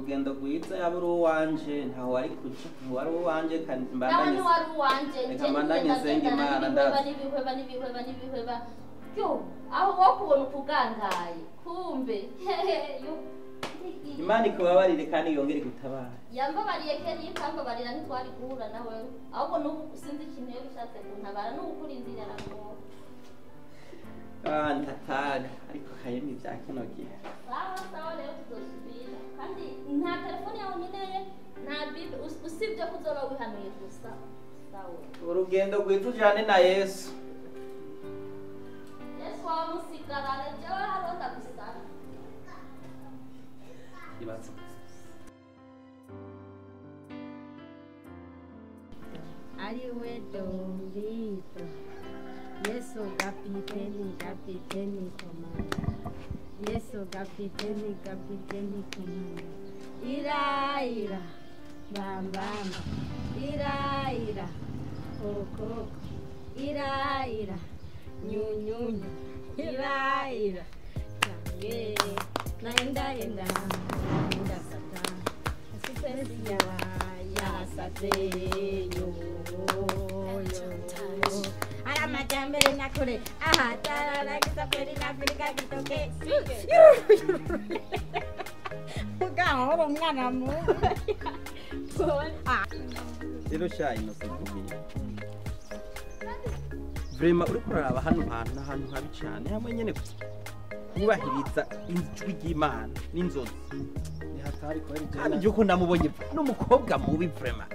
urugendo rwiza yaba uri uwanje ntaho wari kuca wari uwanje kandi mbandanye wari uwanje reka mbandanye nsenga Imana ndaza n'ibihweba yo aho wokubona ukugangaye kumbe Imana ikubabarire kandi yongere gutabara yambabariye kera ikambabarira ntitwari guhura nawe ahubwo n'ubu sinzi ikintu yo bishatse kuntabara n'ukuri inzira nakora ndataga ariko kayemi bya kino gihe sawa rero tuzosubira kandi nta telefone yawe nkeneye nta bibi usibye ko uzoba wihanuye gusa sawa urugendo rwiza ujane na Yesu wamusigarane jewe haronda gusara ibazo ariwe Dombito Yesu kapiteni komanda Yesu kapiteni komanda ira bambamba ira koko ira nyunyunyu ira kange naenda sata asipesi ya sate yo ala majambele nakole aha tarara kisapeli na Afrika kitoke mugaho mwana mu rero sha inosokubi Vrema uri kuraraba hano hantu n'ahantu habi cyane hamwe nyene kubahiriza ijwi ry'Imana n'inzozi ni hatari kwari kandi byo ko namubonye n'umukobwa mubi vrema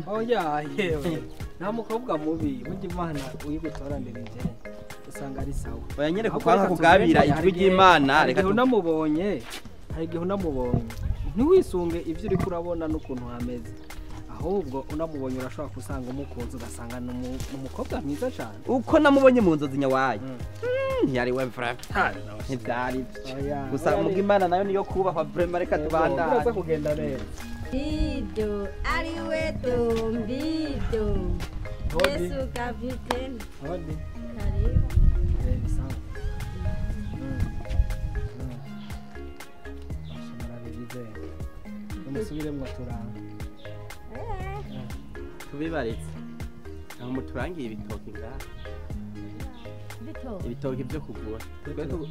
oya yewe nta mukobwa mubi burya Imana uyigutoranirije usanga ari sawa oya nyene ko kwanga kugabira ijwi ry'Imana reka unamubonye hari igihe unamubonye ntiwisunge ivyo uri kurabona n'ukuntu hameze ahubwo unamubonye urashobora kusanga umukunzi ugasanga n'umukobwa mwiza cyane uko namubonye mu nzozi nyawaye ntiyari we vrema ntivyari gusa mu Imana nayo niyo kubahwa vrema reka tubandane uraza kugenda neza Bido ariwe Dombito Yesu kapiteni hodi karibu sawa umusubiremwo turanga tubibaretse aho muturangiye ibitoki ngaha ibitoki byo kugura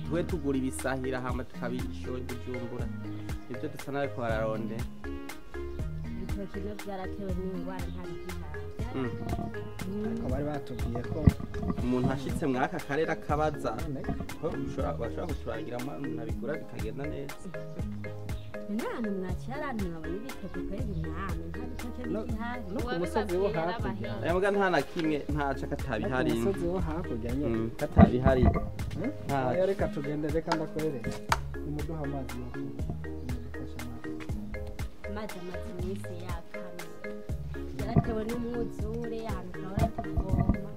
twe tugura ibisahira hama tukabishora Bujumbura ibyo dusa nawe ko bararonde ibitoki no byaratewe n'ingwara ntari gihaza bari batubwiye ko umuntu ashitse mwaka karere akabaza ko bashobora kuturangira nabigura bikagenda neza Nana mwachara nabona ibitoki kweli nana nta bitoki bihaza no ku musozi wo hakurya ayambwa nta na kimwe ntaca katabihari ku musozi wo hakurya nyine katabihari nta reka tugende reka ndakwereka umuduha amazi yo kumufasha amazi mwisi yakane yaratewe n'umwuzure ahantu hora tuvoma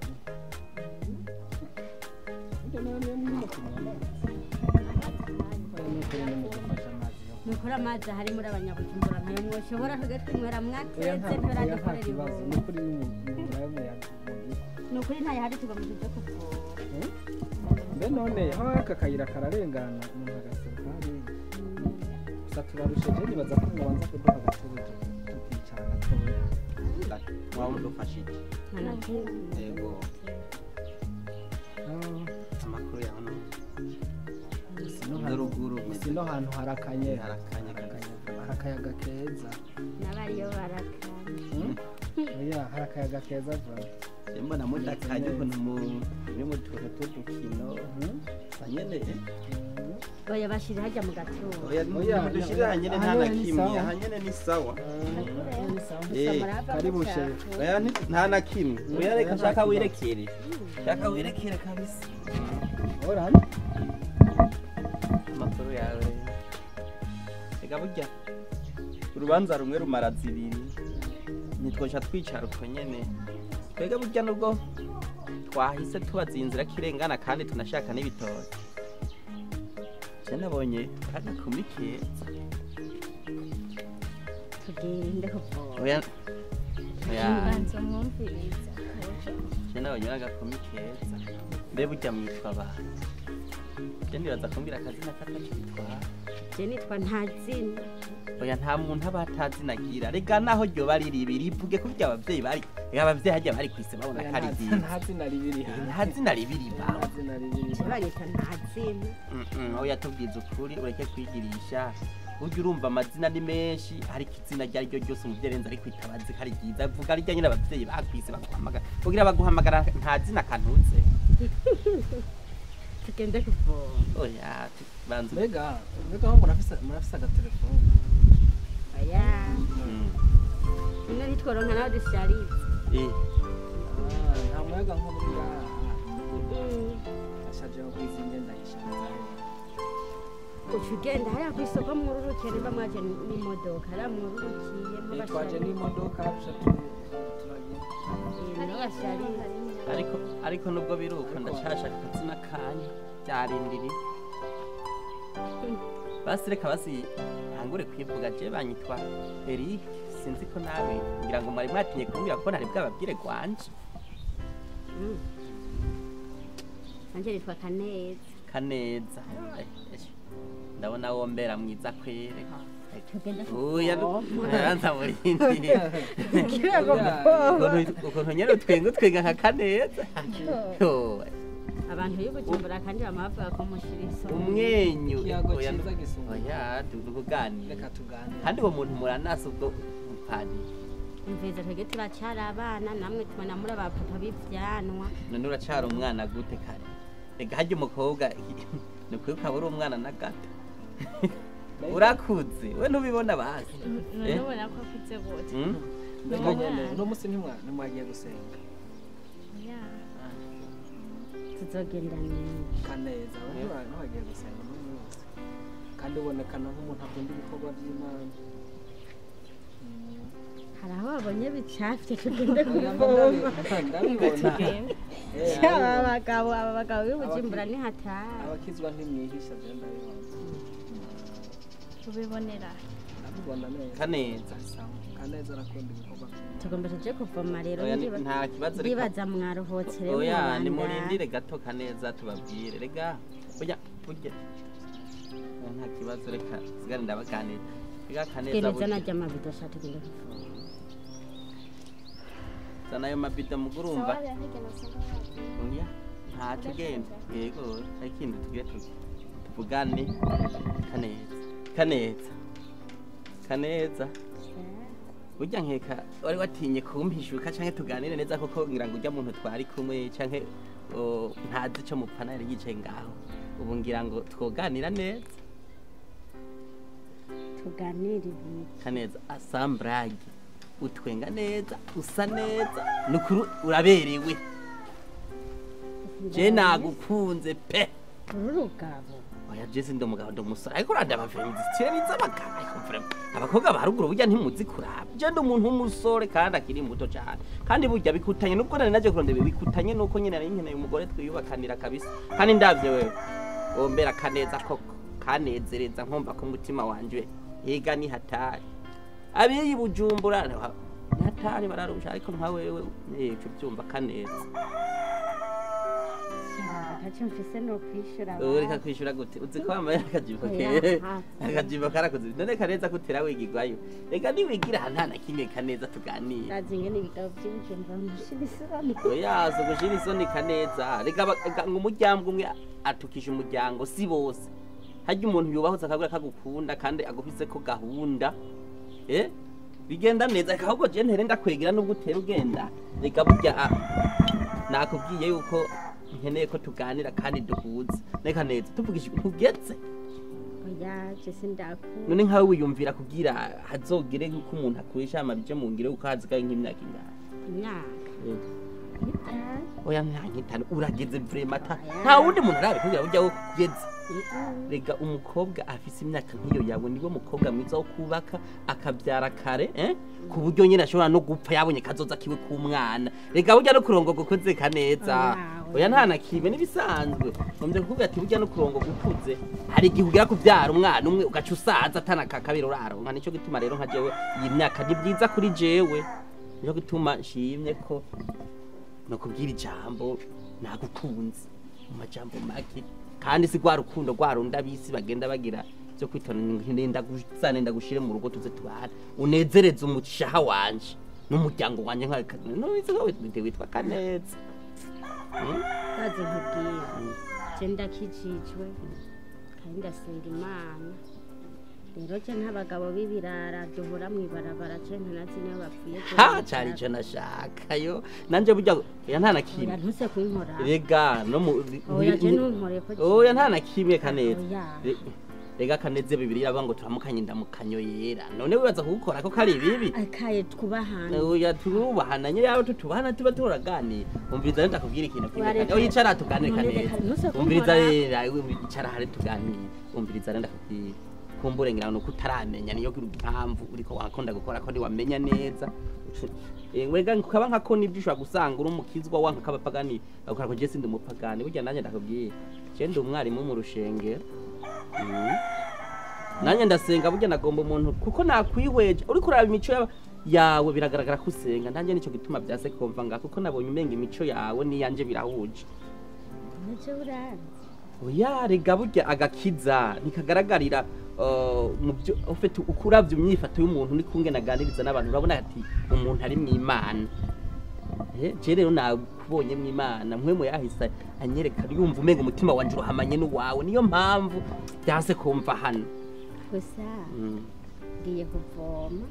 ibyo none mu kumama nukora amazi hari muri abanyabujumbura ntayo mwoshobora tugatwinywera mwateze ntaragikorera ibibazo nukuri n'umuyaga nukuri ntayo hari tugamije cyo kuvoma mbe none aho aka kayira kararengana umuntu agaseruka hariya gusa turarusheje nibaza ko mubanza kuduha agatebe tukicara gatoya waba udufashe iki yego amakuru yawe sino hantu harakanye harakayaga keza n'abariyo barakanye oya harakayaga keza vuba mbona mudakanye ukuntu muri mu tuntu tw'udukino banyene oya bashira hajya mu gatondo oya dushira hanyene nta na kimwe hanyene ni sawa karibu shehe oya nta na kimwe oya reka shaka wirekere kabisa orani amakuru yawe reka burya urubanza rumwe rumara zibiri nitwoca twicara uko nyene twega burya nubwo twahise tubazinzira kirengana kandi tunashaka n'ibitoki nabonye agakumi keza tugende kuvoma oya mbanza mwumviriza nabonye agakumi keza mbe burya mwitwa abantu ndibaza kumbwira akazina kataco bitwara je nitwa ntazina oya nta muntu aba atazinagira rega naho ryo bari ribiri ivuge ko abavyeyi bari abavyeyi hajya bari kwise babona ko ari byiza ntazina ribiri ntazina ribiri bawe ntazina ribiri barita ntazina oya tubwiza ukuri ureke kwigirisha burya urumva amazina ni menshi ariko izina ryo ari ryo ryose umuvyeyi arenze ari kwitabazi ko ari ryiza vuga ari rya nyine abavyeyi bakwise baguhamagara kugira baguhamagara ntazina kantuze tugende kuvoma oya banze mbega aho murafise agatelefone oya ino nitworonka nawe dusharize nta muyaga nko muri ngaha ashaje aho kwiza imyenda yishaje uca ugenda hariya ku isoko mwururukiye niba mwaje n'imodoka hariya mwururukiye twaje n'imodoka ariko nubwo biruka ndashashaka akazina kanya byarindiri basi reka basi ntangure kwivuga je banyitwa Eric sinzi ko nawe ngira ngo mwari mwatinye kumbwira ko ntari bwababwire gwanje nanje nitwa Kaneza ndabona wombera mwiza kwere tugende oya ndanza murindi ukuntu nyene twenga nka Kaneza abantu y'ubujumbura kandi bamavuga ko mushiriso umwenyu oya tuvuganire reka tuganire kandi uwo muntu muranasa ubwo mpani imveza twege turacyari abana namwe tubona muri abapapa b'ivyanwa none uracara umwana gute kare rega harya umukobwa ni ukwibuka uri umwana na gato urakuze we ntubibona basi nubona ko akuze gute uno munsi ntimwagiye gusenga tuzogenda Kaneza ntiwagiye gusenga n'umunsi kandi ubonekana nk'umuntu akunda ibikorwa by'Imana hari aho babonye bicafye tugende kuvoma aba bagabo b'ubujumbura ni hatari abakizwa ntimwihisha je ndabibona ubibonera ndabibona neza Kaneza arakunda ibikorwa tugomba tuje kuvoma rero nta kibazo ndibaza mwaruhotse rero oya nimurindire gato Kaneza tubabwire rega burya nta kibazo reka sigara ndabaganira rega Kaneza burya najya amabido sha tugende kuvoma zana ayo mabido mugurumva oya ntaco genda yego ikindi tugire tuvugane Kaneza burya nkeka wari watinye kumpishuka canke tuganire neza koko ngira ngo urya muntu twari kumwe canke ntazi ico mupfana yari yicaye ngaho ubu ngira ngo twoganira neza tuganire ibi Kaneza asambrage utwenga neza usa neza nukuri uraberewe je nagukunze pe urugabo oya Jesse ndo mugabo ndo musore ariko radaba femzi cyeriza abagabo ariko vraiment abakobwa baruguru burya ntimuzi kuraba je ndo umuntu w'umusore kandi akiri muto cyane kandi burya bikutanye nubwo nari naje kurondera bikutanye nuko nyine nari nkeneye umugore twiyubakanira kabisa kandi ndavye wewe ombera Kaneza koko kanezereza nkomba ko umutima wanje yega ni hatari abiyi Bujumbura ni hatari bararusha ariko nka wewe cyo byumva Kaneza mfise no kwishura ureka kwishura gute uzi ko amaya akajibo karakoze none Kaneza kutera wigirwayo reka niwigira ntana kimwe Kaneza tuganira razinge n'ibitabo by'Ubujumbura mushirisoni oya so gushirisoni Kaneza reka ngo umuryango umwe atukisha umuryango si bose hajya umuntu yubaho akabura kagukunda kandi agufise ko gahunda bigenda neza reka ahubwo je ntere ndakwegera nubwo utera ugenda reka burya nakubwiye yuko nkeneye ko tuganira kandi duhuze reka neza tuvugisha ntugetse oya je sindakunda none nkawe wiyumvira kugira hazogere uko umuntu akoresha amabije mu ngire uko hazikaye nk'imyaka imyaka oya nkitana urageze vraiment nta wundi muntu arabe kugira ujya wo kugeze rega umukobwa afise imyaka nk'iyo yawe niwe mukobwa mwiza wo kubaka akabyara kare ku buryo nyine ashobora no gupfa yabonye kazoza kiwe k'umwana rega burya no kurongo gukoze Kaneza oya nta nakibe nibisanzwe nomje kuvuga ati burya no kurongo gukuze hari igihe ugira kubyara umwana umwe ugaca usaza atanakakabiro uraronka nico gituma rero nka jewe iyi myaka ni byiza kuri jewe nico gituma nshimye ko no kubwira ijambo nagukunze mu majambo make kandi si rwa rukundo rwarunda bisi bagenda bagira byo kwitona ntinda gusane ndagushire mu rugo tuze tubana unezereze umushaha wanje n'umuryango wanje nka no witwa Kaneza baze nkubwira je ndakijijwe kandi ndasenga Imana rero je ntabagabo b'ibirara duhora mwibarabara je ntanazi niyo bapfuye ha cyari je nashaka yo nanje burya ya ntana kimwe ntuse kunkora rega no mu oya je nunkore ko oya ntana kimwe Kaneza rega Kaneze bibiri yaba ngo turamukanye ndamukanyo yera none wibaza kugukora ko kari bibi akaye twubahana oya turubahana nyine yaho tutubahana tuba turaganira umviriza rero ndakubwira ikintu kimwe oya icara tuganire Kaneza umviriza rero icara hari tuganire umviriza rero ndakubwira kumbure ngira no kutaramenya niyo impamvu uriko wakunda gukora ko wamenya neza wega ukaba nka ko nibyo ushobora gusanga uri umukizwa wanka kabapagani akora ko je sindi umupagani burya nanye ndakubwiye je ndi umwarimu mu rushengero nanye ndasenga burya nagomba umuntu kuko nakwihweje uri kuraba imico yawe biragaragara ko usenga nanje nico gituma byase kumva nga kuko nabonye umenga imico yawe niyanje birahuje nico urana oya rega burya agakiza nikagaragarira mu byo ufite ukuravye imyifato y'umuntu ni kunge naganiriza n'abantu urabona ati umuntu ari mu Imana je rero nakubonye mu Imana mwemo yahise anyereka yumva umenga umutima wanje uruhamanye n'uwawe niyo mpamvu byase kumva hano gusa ngiye kuvoma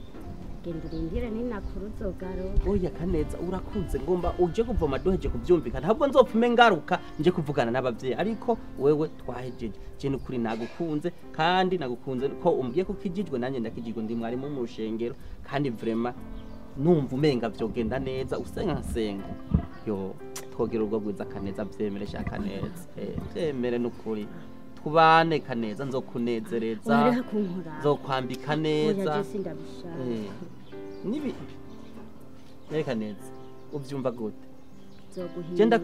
genda urindire ninakuru zogaro oya Kaneza urakunze ngomba uje kuvoma duheje kuvyumvikana ahubwo nzopfume ngaruka nje kuvugana n'abavyeyi ariko wewe twahejeje je n'ukuri nagukunze kandi nagukunze ko umbwiye ko kijijwe nanje ndakijijwe ndi mwari mu rushengero kandi vraiment numva umenga vyogenda neza usenga nkasenga yo twogera ubwo bwiza Kaneza vyemere sha Kaneza vyemere n'ukuri kubane Kaneza nzokunezereza nzokwambika neza oya je sindabishaka nibi reka neza uvyumva gute zoguhinda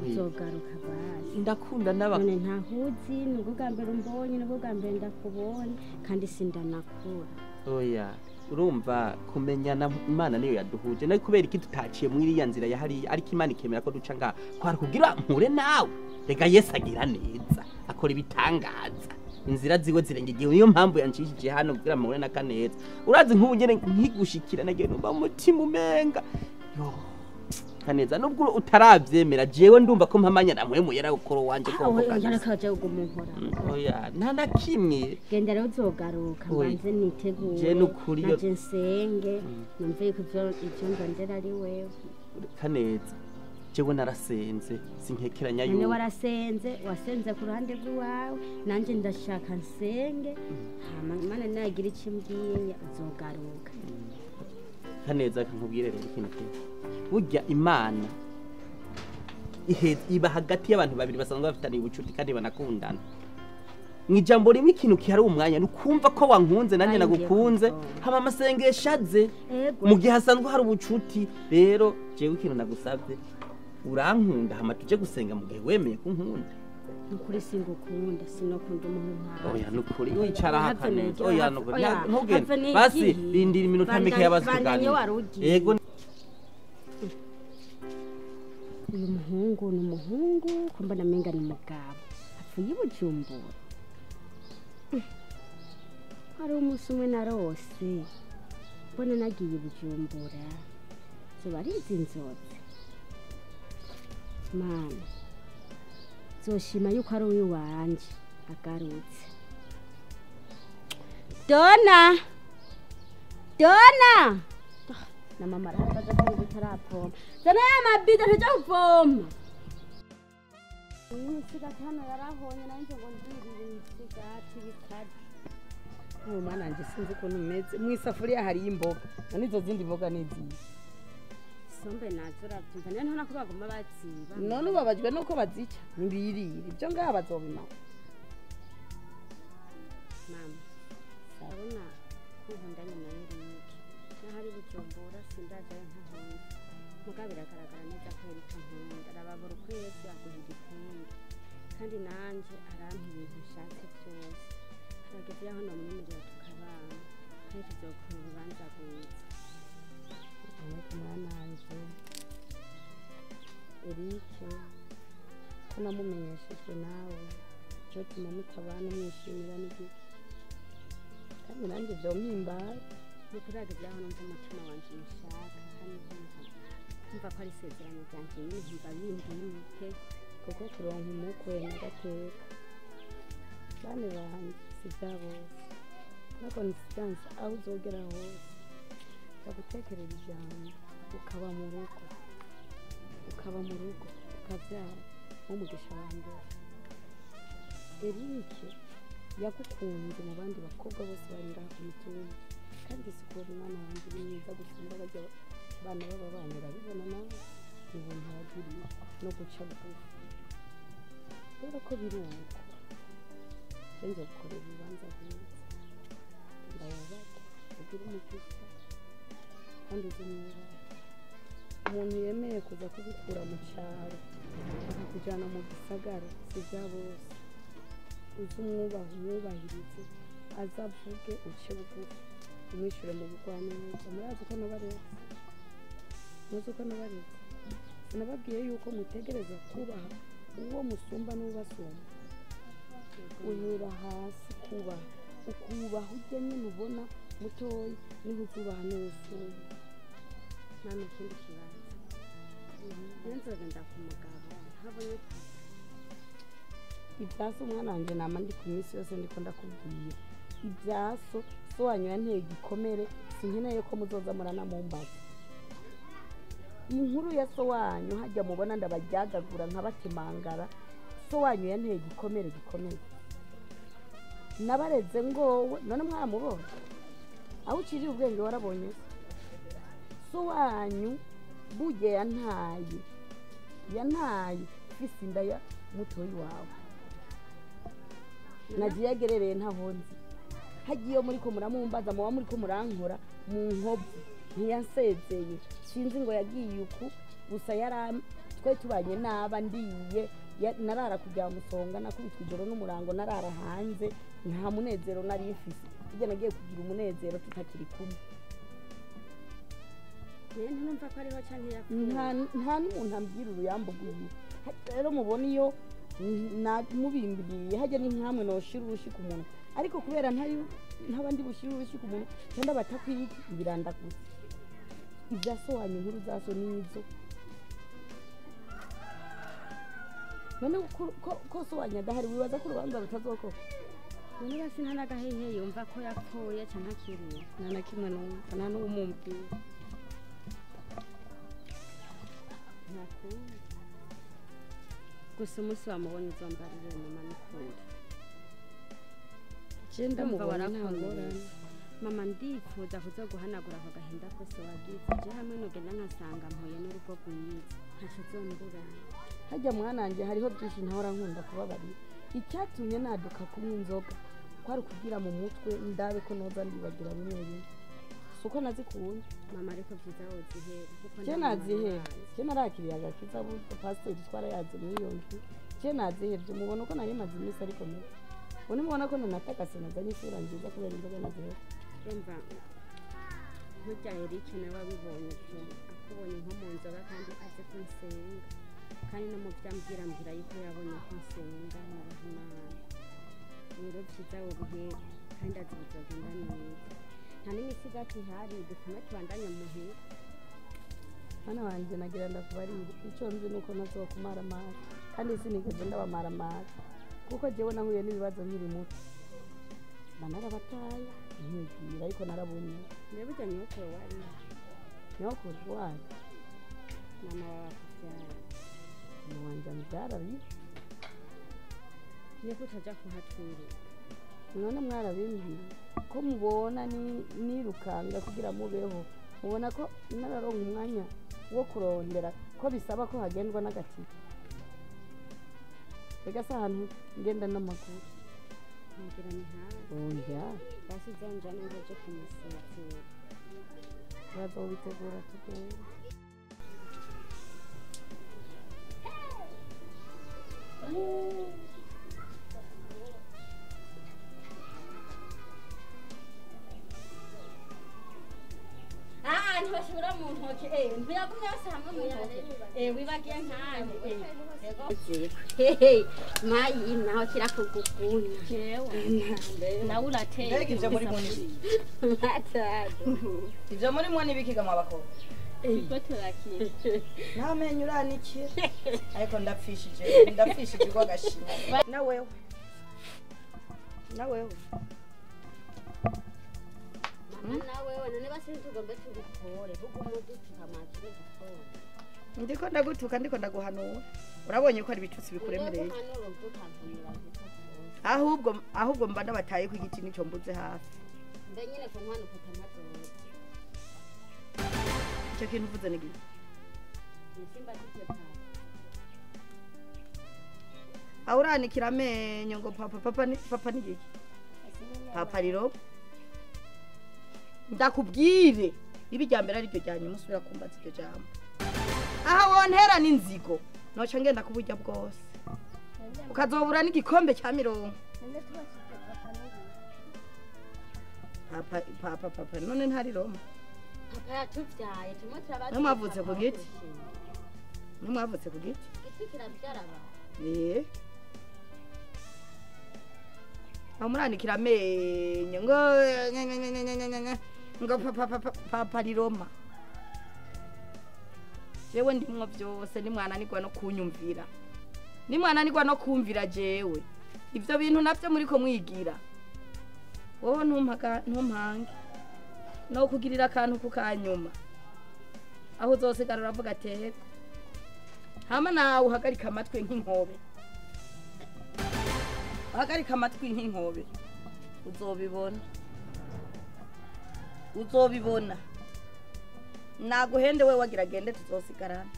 uzogaruka basi ndakunda none ntahuzi nubwo gambere umbonye nubwo gambere ndakubonye kandi sindanakura oya urumva kumenyana Imana niyo yaduhuje nayo kubera iki tutaciye muri iriya nzira yahari ariko Imana ikemera ko duca ngaha kwara kugira mpure nawe rega Yesu agira neza akora ibitangaza inzira ziwe zirengegiye niyo mpamvu yanshishije hano kugira mpure na Kaneza urazi nk'ubugene nkigushikira nagiye numva umutima umenga yo Kaneza nubwo utaravyemera jewe ndumva ko mpamanya namwe mu yara ukoro wanje ko oya yarakaje ugumunkora oya nta nakimwe genda rero uzogaruka mbanze nitegure je n'ukuri yo naje nsenge numve ko ivyo ndondera ari wewe Kaneza jewe narasenze sinkekeranya yuko warasenze wasenze ku ruhande rwawe nanje ndashaka nsenge hama Imana nagira ikimbwiye uzogaruka Kaneza kankubwire rero ikintu kimwe burya Imana iba hagati y'abantu babiri basanzwe bafitanye ubucuti kandi banakundana mwijambo rimwe ikintu kihari umwanya nukumva ko wankunze nanje nagukunze hama amasengesho aze mu gihe hasanzwe hari ubucuti rero jewe ikintu nagusabye urankunda hama tuje gusenga mu gihe wemeye kunkunda nukuri singukunda sinokunda umuntu nkawe oya nukuri wicara Kaneza oya nukuri ntugende basi rindira iminota mike y'abazugani yego uyu muhungu ni umuhungu kumbona menga ni mugabo apfuye Bujumbura hari umunsi umwe narose mbona nagiye Bujumbura zoba ari izi nzozi Mana zoshima yuko ari uyu wanje agarutse Dona na mama arakaza ko bitarapoma zana ya mabida ntaje kuvoma Sigati hano yarahonye nanje ngo ndirire sigati bikadi mwana nje sinzi ko numeze mwisafuriya hari imboga nanizo zindi mboga niziye sombe nazura byumva none ntona kuba bagoma batsiba none ubabajwe nuko bazica nibirire ibyo ngaha bazobima mama saruna kuhundanye na Iyeriko nahari Bujumbura sindaje ntahonye mugabira karagara neza ko Iyeriko nkunda arababura ko Yesu yaguha igikunda kandi nanje arampa ibintu nshatse byose harageze aho namwemerera tukabana kandi tuzokora urubanza rwiza ariko mwananje Iyeriko ko namumenyeshejwe nawe cyo tuma mutabana mwishimira n'igiki nanjye byo mpimbara bikuraga ibyaho numva umutima wanje mushaka kandi nkumva ko ari isezerano ryanjye nyine nkumva bindimwe pe kuko kuronka umukwe n'agateka bane banjye si bya bose na constance aho uzogera hose bagutekerera ijambo ukaba mu rugo ukabyara nk'umugisha wa mbere. Eric yagukunze mu bandi bakobwa bose bari ngaha ku mutumba kandi sikora umwana wanjye uri mwiza gusumba bajya bana baba banyura bibona nawe ubuntu wagiriye no guca bugufi rero ko biri uko nje gukorera ibibanza byiza ndababaza ugira umugisha kandi uzi niba umuntu yemeye kuza kugukura mu cyaro akakujyana mu gisagara si bya bose uzi umwubahirize azavuge uce bugufi umwishyure mu bugwaneza murazi uko nabaretse sinababwiye yuko mutegereza kubaha uwo musumba n'ubasumba uhera hasi kubaha ukubaha ujya nyine ubona mutoya niho uzubaha n'ubusumba nta n'ikindi kibazo nzoga ndakumugabo habonye ibyaso umwana wanjye nama ndi ku minsi yose ndiko ndakubwira ibyaso so wanyu yanteye igikomere sinkeneye ko muzoza muranamumbaza inkuru ya so wanyu hajya mubona ndabaryagagura nkabatemangara so wanyu yanteye igikomere gikomeye nabareze ngowe none mwaramubona aho uciriye ubwenge warabonye so wanyu burya yantaye ufise inda ya mutoyi wawe nagiye agerereye ntaho nzi hagiye muri ko muramumbaza muba muri ko murankora mu nkovu ntiyansezeye sinzi ngo yagiye uku gusa twe tubanye naba ndiye narara kujya musonga nakubitwa ijoro n'umurango narara hanze nta munezero nari mfise burya nagiye kugira umunezero tutakiri kumwe numva ko ariho canke nta n'umuntu ambwira uruyambo rwiwe rero mubona iyo mubimbiriye hajya ni nkamwe noshira urushi ku muntu ariko kubera ntabandi bushira urushi ku muntu cyangwa batakwiki ibiranda gusa ibyasohanye inkuru zaso nizo none ko sohanye adahari wibaza ko urubanza rutazokora none basi nta n'agahehe yumva ko yapfuye canke akiriye nta na kimwe numva nta n'uwumubwira ntakunda gusa umunsi wamubona uzombarire mama n'ukunda genda mubona ntangorane mama ndifuza kuza guhanagura ako gahinda kose wagize je hamwe nogenda nkasanga mpuye n'urugo rwiza ntaco zomburana hajya mwananje hariho byinshi ntahora nkunda kubabarira icyatumye naduka kunywa inzoga kwari kugira mu mutwe ndabe ko noza ndibagira bimwe bimwe suko nazikunda mama ariko byiza wozihere je nazihere je narakiriye agakiza buko pasiteri twarayaze muri iyo nzu je nazihevye mubona ko nari maze iminsi ariko mwe bone mubona ko natakase nazanye isura nziza kubera inzoga nazihere umva burya Eric nawe wabibonye akubonye nko mu nzoga kandi aze kunsenga kandi no mu byambwira mbwira yuko yabonye kunsenga mu bahimana rero byiza wobihere kandi azi bizogenda neza nta n'imisigati ihari dutume tubandanya muhira hano wanjye nagira ndakubarira icyo nzi nuko nazokumara amara kandi sinigeze ndabamara amara kuko jewe nahuye n'ibibazo nkiri muto banarabataye ntigira ariko narabonye mbere burya nyokuru wari nyokuru wari mama wakubyara mama wanjye ambyara bibi niko utaja kuhatwirira none mwarabimbwiye ko mubona nirukanga kugira mubeho mubona ko nararonka umwanya wo kurondera ko bisaba ko hagendwa n'agatike rega se ahantu ngenda n'amaguru ngira ni hafi oya basi zanja neza cyo kumusezera bazobitegura tugenda ntibashobora mu ntoki ntibiragumye bose hamwe mu ntoki wibagiye nkanje mayi naho kirakugukunya nawe urateye mbega ivyo muri muni ivyo muri muni bikiga mu abakobwa namenye uranikira ariko ndapfishije ko gashima na wewe mama nawe none basi tugomba tugukore ugumodutuka makine gukora ndiko ndagutuka ndiko ndaguhanura urabonye ko ari ibitutsi bikuremereye ahubwo mba ndabataye ku giti nico mbuze hafi mbe nyine ko ntwana kutamazo icyo kintu uvuze ni giki nisimba ditepa awuranikira amenyo ngo papa ni giki papa riro ndakubwire ibijyambere ari ryo ryanyuma usubira kumbaza iryo jambo aha wontera n'inzigo noca ngenda kuburya bwose ukazobura n'igikombe cya mirongo papa none ntari Roma papa yatuvyaye tumwe turabaza mwavutse ku giti giti kirabyara ba amuranikira amenyo ngo papa Roma jewe ndimwo byose nimwananirwa no kumvira jewe ivyo bintu navyo muri ko mwigira wowe ntumpange no kugirira akantu kukanyuma aho uzosigara uravuga ateko hama nawe uhagarika amatwi nk'inkobe uzobibona naguhende we wagira gende tuzosigarana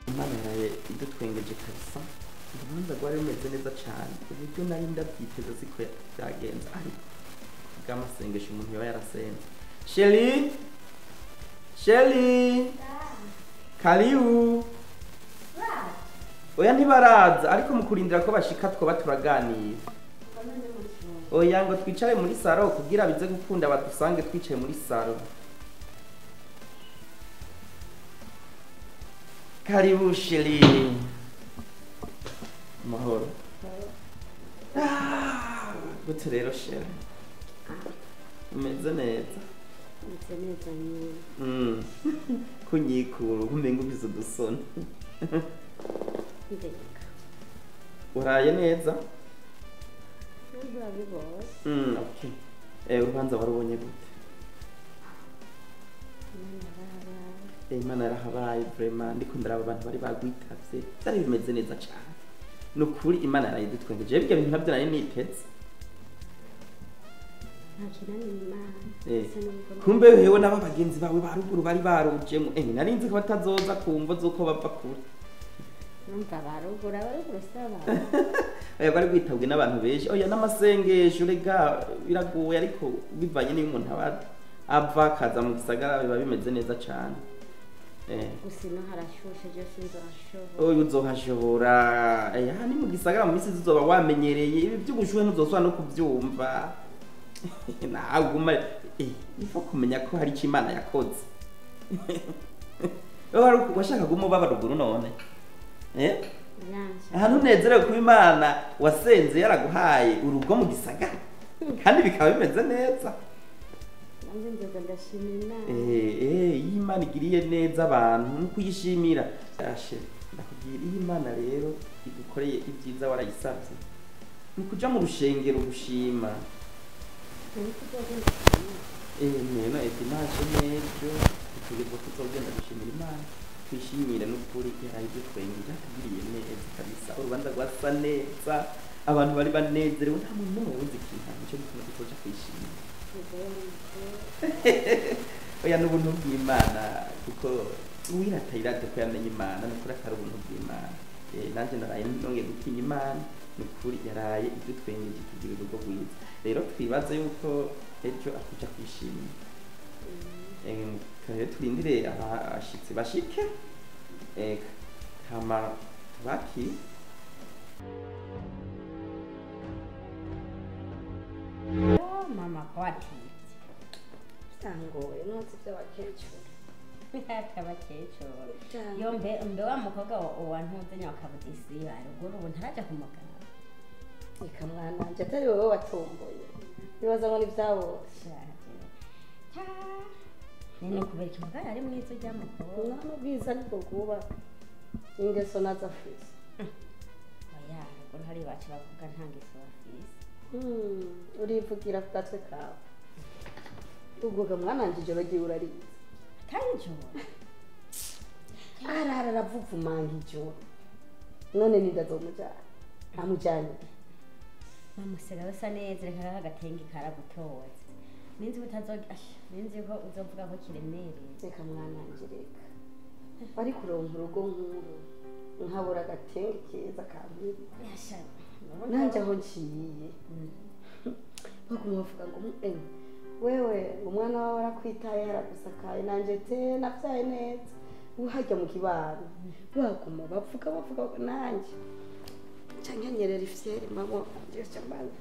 Imana yaraye idutwengeje kabisa urubanza rwari rumeze neza cyane uburyo nari ndabyiteze siko byagenze ariko bw'amasengesho umuntu yaba yarasenze Sheli karibu oya ntibaraza ariko mu kurindira ko bashika twoba turaganira oya ngo twicare muri saro kugira bize gukunda badusange twicaye muri saro karibu Sheli mahoro gute rero Sheli umeze neza nyine kunyikura umenga ubize udusoni ndeka uraye neza urabibona okay urubanza warubonye gute Imana yarahabaye vraiment ndiko ndaraba abantu bari bagwitavye byari bimeze neza cyane nukuri Imana yarayidutwengeje ibyo bintu nabyo nari niteze kumbe hewe naba bagenzi bawe baruguru bari barujemo nari nzi ko batazoza kumva zuko bava kure numva barugura saba oya bari gwitabwe n'abantu benshi oya n'amasengesho rega biragoye ariko bivanye niyo umuntu ava kaza mu gisagara biba bimeze neza cyane usino harashushe je sinzorashobora oya uzohashobora ni mu gisagara mu misi zizoba wamenyereye ibi by'ubushuhe ntuzosubira no kubyumva naguma ifo kumenya ko hari icyo Imana yakoze washakaga umubaba ruguru none ahantu unezerewe kuba Imana wasenze yaraguhaye urugo mu gisagara kandi bikaba bimeze neza iyo Imana igiriye neza abantu no kuyishimira ndakubwira iyo Imana rero igukoreye ibyiza warayisabye ni kuja mu rushengero gushima neno etimaje n'ejo tutegerezwa kuzogenda gushimira Imana twishimire n'ukuri yarayidutwengeje atugiriye neza kabisa urubanza rwasa neza abantu bari banezerewe nta muntu n'umwe wuzi ikintu nicyo gituma dutoja kwishimira oya n'ubuntu bw'Imana kuko uwirata irate ko yamenye Imana nukuri atari ubuntu bw'Imana nanjye naraye nongeye gutinya imana ni ukuri yaraye idutwengeje tugira urugo rwiza rero twibaze yuko ejo akuja kwishimira rero turindire abashitsi bashike hama tubakire mama ko watitse byangoye nutse by'abakecuru abakecuru yo mbe wa mukobwa wa ntuzenya wakabudisi aruguru ubu ntaraja ku muganga reka mwananje atari wowe watomboye bibaza ngo ni byabose nene kubera ikimugara ari mwiza ujya mukobwa umwana ubwiza nibwo kuba ingeso nazo afise oya ruguru hari bacu bavuga nta ngeso bafise urivugira ku gatwe kawe ubwo ga mwananje ijoro giye urarize atari ijoro arara aravuvumanga ijoro none nindazomujana amujanye mamusega basa neza reka kagatenge karagutoza ninzi ninzi ko uzovuga ko kiremereye reka mwananje reka bari kuronka urugo nkuru nkabura agatenge keza kambiri nanje aho nciye baguma bavuga ngo wewe umwana wawe arakwitaye aragusakaye nanje te navyaye neza uhajya mu kibano baguma bavuga nanje canke nyerera ifyeri mabo nje mbana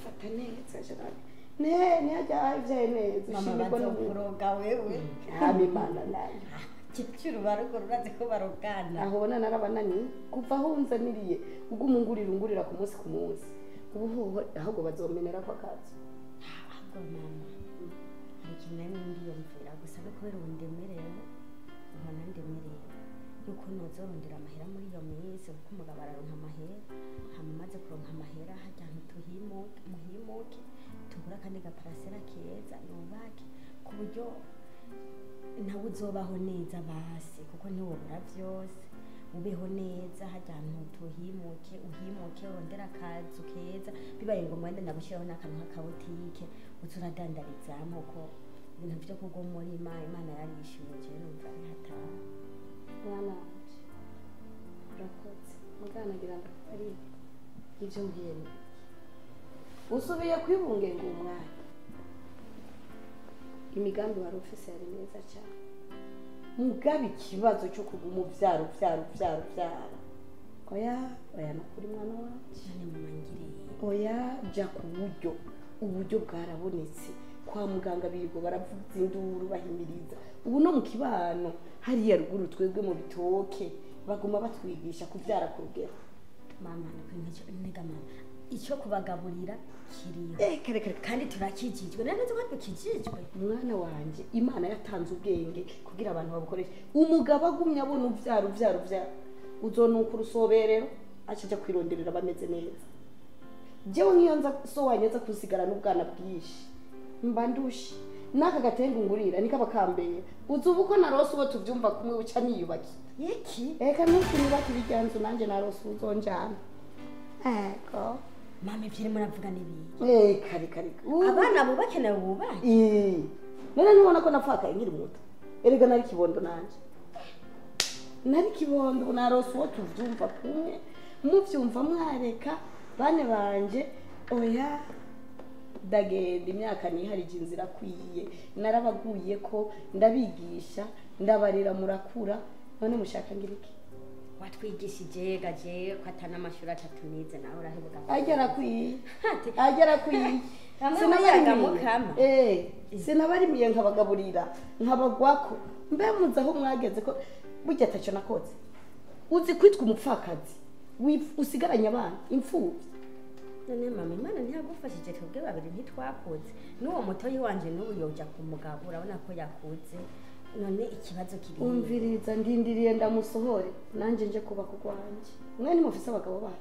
fata neza cyane ne ajya ivyaye neza mama no kuroga wewe amimana nayo kicuru barugo ruraze ko barogana aho bona narabanani kuva hunzaniriye ugumungurira ku munsi ubu ahubwo bazomenera ko akazi ahubwo mama iki nani ndiyumvira gusa no kubera undemereye ubona ndemereye yuko nozorondera amahera muri iyo minsi kuko umugabo araronka amahera hamaze kuronka amahera hajya muhimuke tugura kandi gaparasera keza nubake ku buryo nawe uzobaho neza basi kuko ntiwobura byose ubeho neza hajyantu tuhimuke urondera akazu keza bibaye ngo mwende ndagushyiraho n'akantu k'akabutike uzuradandarizamo ko ibintu byo kugo muri imana yarishimye je numva ari hatara mwana urakoze muganagira ndakari ibyo ngene usubiye kwibungenga umwanya imigambi wari ufise yari meza cyane mugabe ikibazo cyo kuguma uvyaro oya nukuri mwana wacu cyane mumangiriye oya ja ku uburyo bwarabonetse kwa muganga birirwa baravuza induru bahimiriza ubu no mu kibano hariya ruguru twebwe mu bitoke baguma batwigisha kuvyara ku rugero mama nega mama icyo kubagaburira kiriho kandi turakijijwe neza ko tukijijwe umwana wanje imana yatanze ubwenge kugira abantu babukoreshe umugabo agumya abona uvyaro uzonuka urusoberero acija kwironderera bameze neza jewe nkiyo nza so wanyeza kusigara n'ubwana bwishi mba ndushi naka gatenge ngurira nikaba kambeye uzuba uko narose ubo tuvyumva kumwe buca niyubaki yeki eka nukunubaka ibijyanzu nanje narose uzonjana eko mama ivyiri muravuga nibi kare abana bo bakenewe ububaki none nubona ko napfakaye nkiri muto erega nari kibondo nanje nari kibondo narose uwo tuvyumva kumwe muvyumva mwareka bane banje oya ndagenda imyaka niharije inzira kwiye narabaguye ko ndabigisha ndabarira murakura none mushaka ngiriki watwigishije gaje ko atana amashuri atatu nize nawe urahebuka agera kwiye sinabarimiye nkabagaburira nkabagwako mbe muzi aho mwageze ko burya ataco nakoze uzi kwitwa umupfakazi usigaranye abana imfuvyi none mama imana ntiyagufashije twebwe babiri ntitwakuze n'uwo mutoyi wanje n'ubu yoja ku mugabo urabona ko yakuze none ikibazo kiri umviriza ndindiriye ndamusohore nanje nje kuba kugwanje mwe nimufise abagabo bawe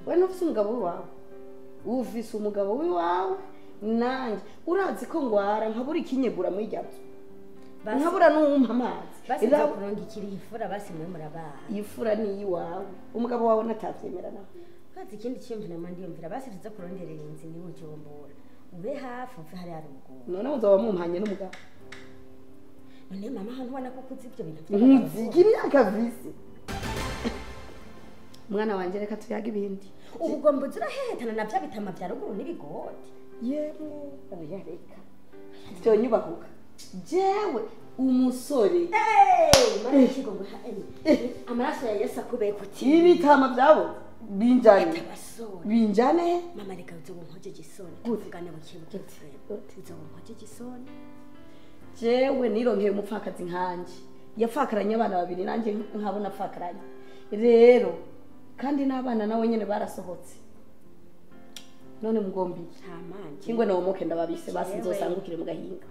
we ntufise umugabo wawe ufise umugabo wiwawe nanje urazi ko ngwara nkabura ikinyegura muri ryazo nkabura n'uwumpa amazi basi nza kurongikira ifura basi mwe murabaha ifura ni iwawe umugabo wawe natavyemera nawe kazi ikindi cyumvira mandi yumvira basi tuza kuronderera inzi ni ujombora ube hafi uve hari arugo none uzoba mumpanye n'umugabo none mama hano ubona ko kuzi ibyo bintu nzigi imyaka visi umwana wanje reka tuyaga ibindi ubwo mbuzi urahehetana na bya bitama bya ruguru n'ibigori yemwe oya reka byonyubahuka jewe umusore mana ikigongo amaraso ya Yesu akubeye kuti ibitama byabo binjane abasore binjane mama reka uzobonkoje gisoni tuvugane bukibuke uzobonkoje gisoni jewe nironkeye umupfakazi nkanje yapfakaranye abana babiri nanjye nkabona apfakaranye rero kandi n'abana nawe nyene barasohotse none mugombi ntamanje kingwe nawo moke ndababise basi nzosangukire mu gahinga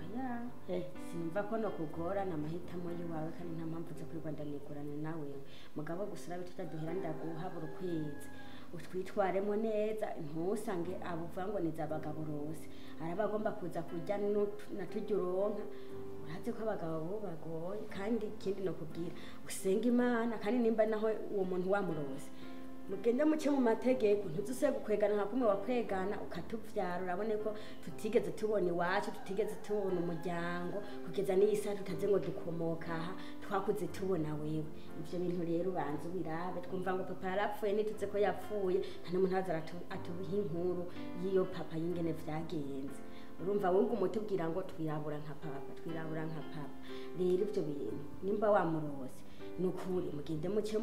sinumva ko no kugorana amahitamo yiwawe kandi nta mpamvu zo kwirwanda nigurana nawe mugabo gusura bitujya duhera ndaguha buri kwezi utwitwaremo neza ntusange abuvuga ngo nizabagabo rose araba agomba kuza kurya natujya uronka urazi ko abagabo bo bagoye kandi ikindi no kubwira usenga imana kandi nimba naho uwo muntu wamurose mugende muke mu mategeko ntuzuse gukwegana nka kumwe wakwegana ukatuvyara urabone ko tutigeze tubona iwacu tutigeze tubona umuryango kugeza n'iyi saa tutaze ngo dukomoka aha twakuze tubona wewe ivyo bintu rero ubanza ubirabe twumva ngo papa yarapfuye nituze ko yapfuye nta n'umuntu aza atubiha inkuru y'iyo papa y'ingene vyagenze urumva wowe umutubwira ngo twirabura nka papa rero ivyo bintu nimba wamurose nukuri mugende muke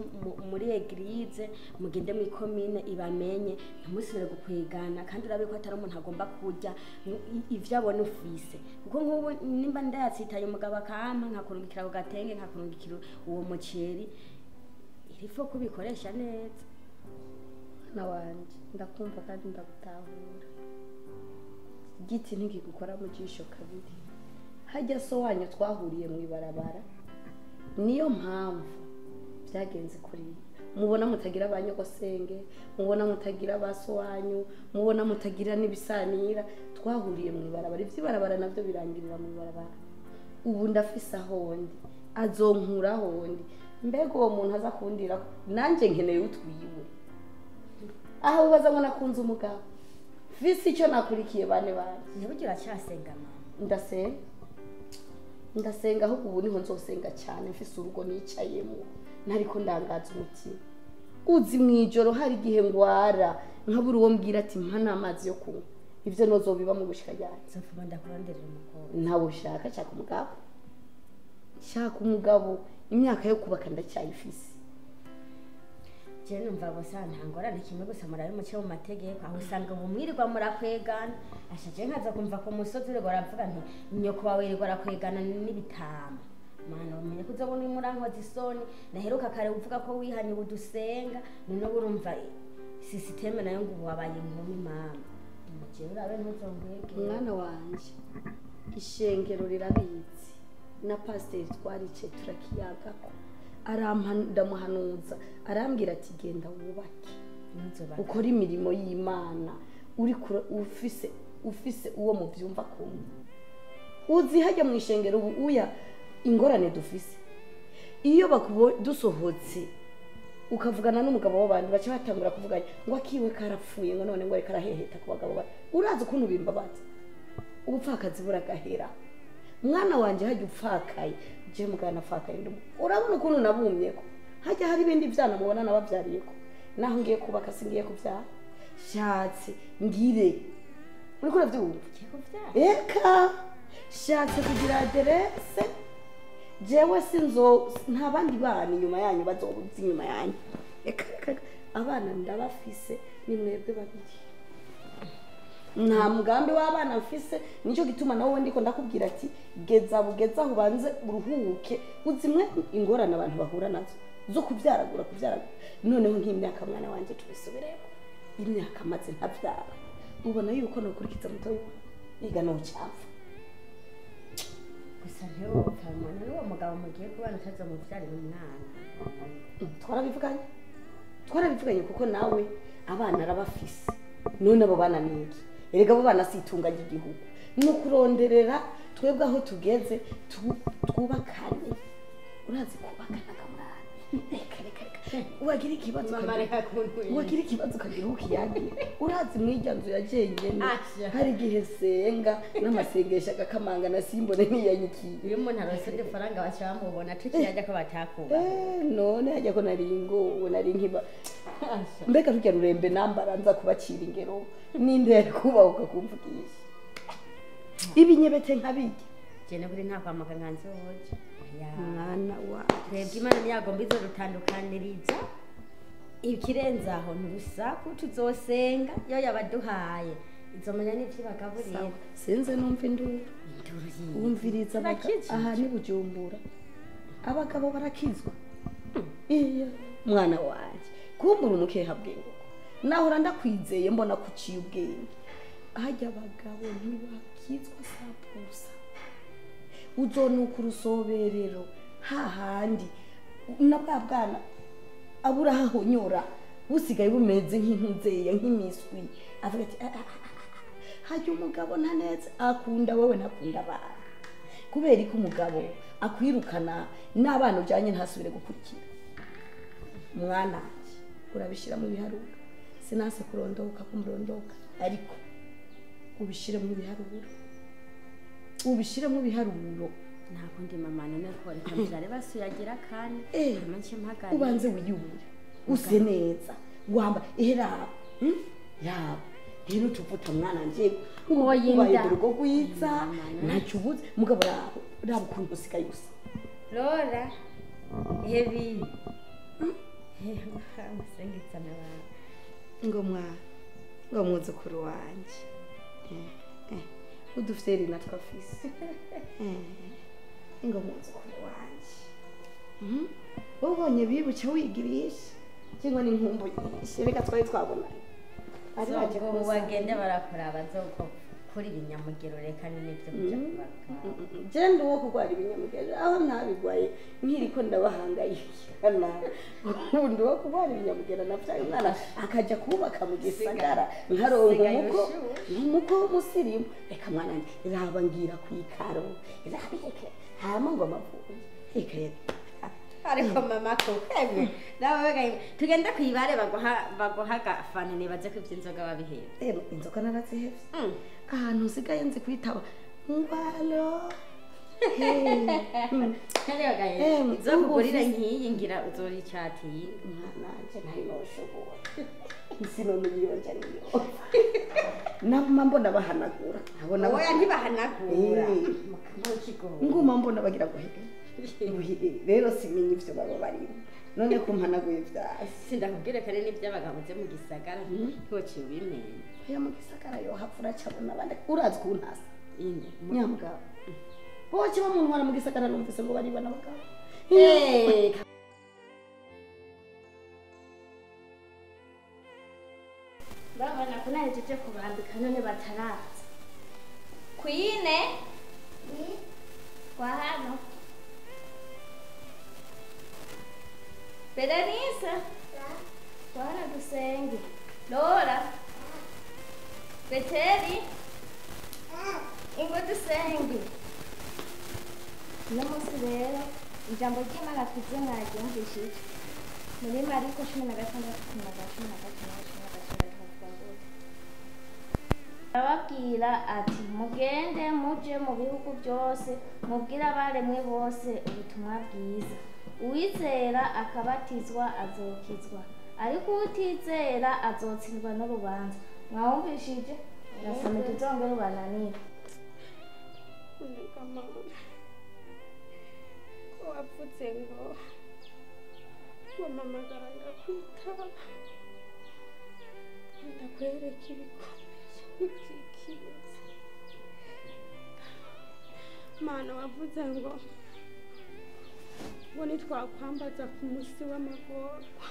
muri eglise mugende mu komine ibamenye ntumusubire gukwegana kandi urabe ko atari umuntu agomba kurya ivyo abona ufise kuko nk'ubu nimba ndayatsitaye umugabo akampa nkakurungikira ku gatenge nkakurungikira uwo muceri irifo kubikoresha neza na wanje ndakumva kandi ndagutahura igiti ntigikukora mu jisho kabiri hajya so wanyu twahuriye mu ibarabara niyo mpamvu byagenze kuri mubona mutagira abanyogosenge mubona mutagira baso wanyu mubona mutagira nibisanira twahuriye mu ibarabara ivyibarabara navyo birangirira mu ibarabara ubu ndafise ahondi azonkura ahondi mbega uwo muntu aza kundira nanje nkeneye utwiwe aho ubaza ngo nakunze umugabo fisi icyo nakurikiye bane ntibugira cyasenga mama ndasenga ahubwo ubu niho nzosenga cyane mfise urugo nicayemo ntariko ndangaza umutima uzi mwijoro hari igihe ngwara nkabura uwo mbwira ati mpa n'amazi yo kunywa ivyo nozobiba mu gushika ryanje nzovuga ndakuronderera umukobwa ntawe ushaka shaka umugabo imyaka yo kubaka ndacyayifise je numva gusa ntangorane kimwe gusa murabe muke mu mategeko aho usanga umwirirwa murakwegana ashaje nkaza kumva ko musozi uri goravuga nti nyoko wawe iri gorakwegana n'ibitama mana umenye kuzobona umurankoza isoni naheruka kare uvuga ko wihanye ubudusenga none urumva systeme nayo ngo wabaye inkumi mama je urabe ntuzongwege mwana wanje ishengero rirabitse na pastor twarice turakiyagako ndamuhanuza arambwira ati genda wubake ukora imirimo y'Imana uri ufise uwo mu byumva kumwe uzi hajya mu ishengero ubu uya ingorane dufise iyo dusohotse ukavugana n'umugabo w'abandi bace batangura kuvuganya ngo akiwe karapfuye ngo none ngo reka araheheta ku bagabo bari urazi ukuntu bimbabaza ubupfakazi buragahera mwana wanje hajya upfakaye je mugana afakaye urabona ukuntu nabumyeko hajya hari ibindi byana mubona nabavyariyeko naho ngiye kubaka singiye kuvyara shatse ngire uri kora vyumva eka shatse kugira aderese jewe sinzo nta bandi bana inyuma yanyu bazobuza inyuma yanyu eka abana ndabafise ni mwebwe babiri nta mugambi w'abana mfise nicyo gituma nawe ndiko ndakubwira ati geza ubanze uruhuke uzimwe ingorane abantu bahura nazo zo kuvyaragura noneho nk'imyaka mwana wanje tubisubireko imyaka maze ntavyara ubona yuko nokurikiza mutoyo iga no cyapfa gusa ntewe ukamwana n'uwo mugabo mugiye kubana utaza mu vyarira umwana twarabivuganye kuko nawe abana arabafise none abo bana niki erega abo bana situnga ry'igihugu no kuronderera twebwe aho tugeze twubakane urazi kubakana kamwana reka wagira ikibazo mama reka kuntu wagira ikibazo ukagira ukiyagira urazi mwirya nzu ya jenyene Asha. hari igihe senga n'amasengesho agakamanga na simbone niyanyikiye iyo umuntu arose udufaranga baca bamubona tukirajya ko batakuba none hajya ko nari ngowe nari nkiba mbega rujya rurembe nambara nza kubacira ingero ninde yari kubahuka kumvugisha ibinyebete nkabijya jene kuri nta kwa muganga nzoje mwana wa twebwe imana ntiyagomba izo rutandukaniriza ikirenze aho nturusaku tuzosenga iyo yabaduhaye izomenya n'ivyo bagaburira sinze numva induru wumviriza aha ni Bujumbura abagabo barakizwa iya mwana wanje kumbura umukeha bwenge nahora ndakwizeye mbona kuciye ubwenge hajya abagabo ntibakizwa sapusa uzonuka urusoberero hahandi na bwa bwana abura hahonyora busigaye bumeze nk'intuzeya nk'imiswi avuga ati hajya umugabo nta neza akunda wowe ntakunda abana kubera ko umugabo akwirukana n'abana ujyanye ntasubire gukurikira mwana urabishyira mu biharuro sinase kurondoka kumurondoka ariko ubishyire mu biharuro ubishyire mu biharuro nta kundi mama none ko reka mbyare basuyagira kandi manche mpagari ubanze wiyubure use neza wamba ihera yabo hino tuvuta mwana nje ubaye urugo gwiza ntacyo ubuze mugabo rabo kuntu usigaye gusa Lora heavy amusengitsa nawe ngo mwuzukuru wanje udufiteri natwe afise ngo mwuzukuru wanje ubonye bibuke wigirisha cyangwa n'inkumbu nyinshi reka twari twabonanye ari baje ko bagende barakora bazoko kuri ibinyamugero reka n'ibyo kujya kubaka genda uwo kurwara ibinyamugero aho ntabigwaye nkiriko ndabahangayikana ubundi wo kurwara ibinyamugero navyaye umwana akaja kubaka mu gisagara nkaronka umuko w'umusirimu reka mwana raba ngira kwikaro rabike hama ngo amavuye reka ariko mama ko kwemwe nawe bagaye tugenda kwibare bagohaga fane nibaze ko ivyinzoga babihera inzoga narazihevye ahantu usigaye nzi kwitaba ngwalo Kariya gaye zo kugurira nkiyi ngira uzori chati nanje nari noshobora isino n'ibiyonja niyo namma mbona bahanagura abona oya ntibahanagura nguma mbona bagira guhege rero simenye ivyo baba barimo none kumpanaguye vyasi sindakubwire kare n'ivyabagabuze mu gisagara ntoci ubimenye ya mu gisagara yo hapfura cyabona bande urazi kuntasa inde nyamugabo boke bamuntu wara mu gisagara numvise ngo bari bana bagabo babana kunahejeje kubambika none bataraza kwine kwa hano Berenice Bwana dusenge Lora Beteri Ingo dusenge uno munsi rero ijambo ry'Imana tuze mwaryumvishije muri Mariko 16:15-16 ababwira ati mugende muje mu bihugu byose mubwire abaremwe bose ubutumwa bwiza uwizera akabatizwa azokizwa ariko utizera azotsindwa n'urubanza mwawumvishije nasome tuzongere ubananire wapfutse ngo wamamagara ndakwitaba ndakwereka ibikomeye n'ibyikiza mana wavuze ngo nitwakwambaza ku musi w'amagorwa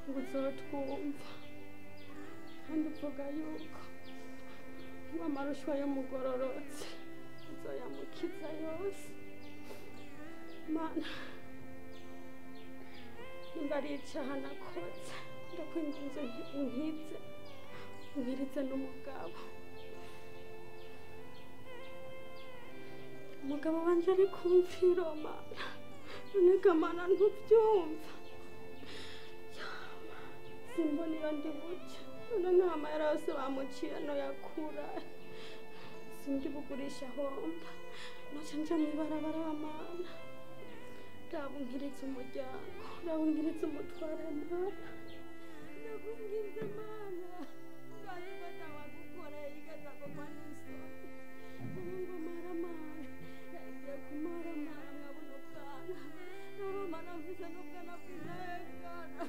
ngo uzotwumva kandi uvuga yuko amarushwa y'umugororotse uzoyamukiza yose mana nimba ari icaha nakoze ndakwinginze unkirize n'umugabo umugabo wanje ari kumvira mana none mana ntubyumva ndi buke none nk'amahera yose bamuciye no yakura sindi bugurisha homba noca nja mw'ibarabara amana ndabunkiritse umuryango ndabunkiritse umutware mana ndabungize mana ngayibata wagukoreye igaza kugwa n'isoni ngo maramara yagiye kumaramara nkabona ubwana n'urumana mfise n'ubwana bw'intayekana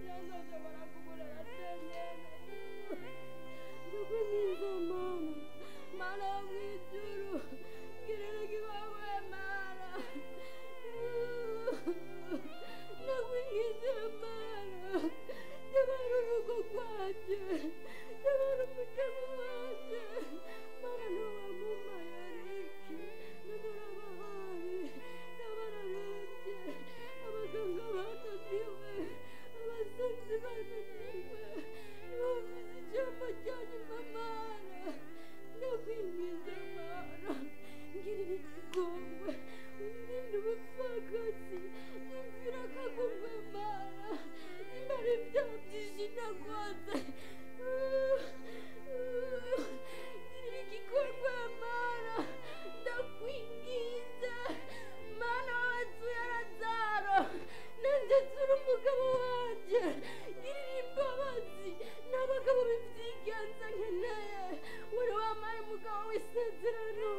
yangoje barakugurira senyene ndabungize mana mana yo mw'ijuru girira igiwawe mana ndabungize mana tabara urugo rwanje tabara umuryango wanje mana ntiwamumayariki n'amurabahari n'abararembye abaganga bananiwe abasenzi bananiwe ntibumvise ijambo ryanyuma mana ndakwinginze mana ngirira ikigongwe undinde ubupfakazi nyumvira akagurwe mana nimara ibyaha byinshi nakoze ngirira ikigongwe mana ndakwinginze mana wazuye Lazaro nanjye nsura umugabo wanje ngirira imbabazi n'abagabo b'ivyigenza nkeneye wari wampaye umugabo w'isezerano